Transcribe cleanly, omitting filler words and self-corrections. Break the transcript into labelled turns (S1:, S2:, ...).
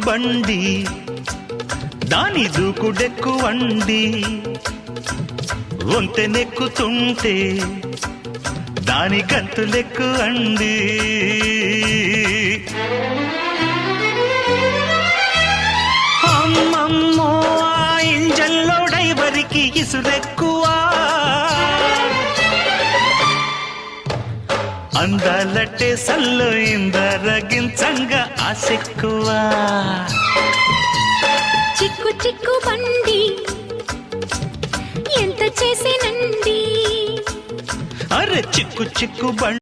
S1: బండి దాని దూకుడెక్కువండి వంతెనెక్కుతుంటే దాని గంతులెక్కు అండి అమ్మమ్మో ఆ ఇంజన్లో డైవరికి ఇసురెక్కువా అందాలట్టే సల్లో ఇందరగించంగా ఆసెక్కువా
S2: చిక్కు చిక్కు బండి ఎంత చేసేనండి
S1: అరే చిక్కు చిక్కు బండి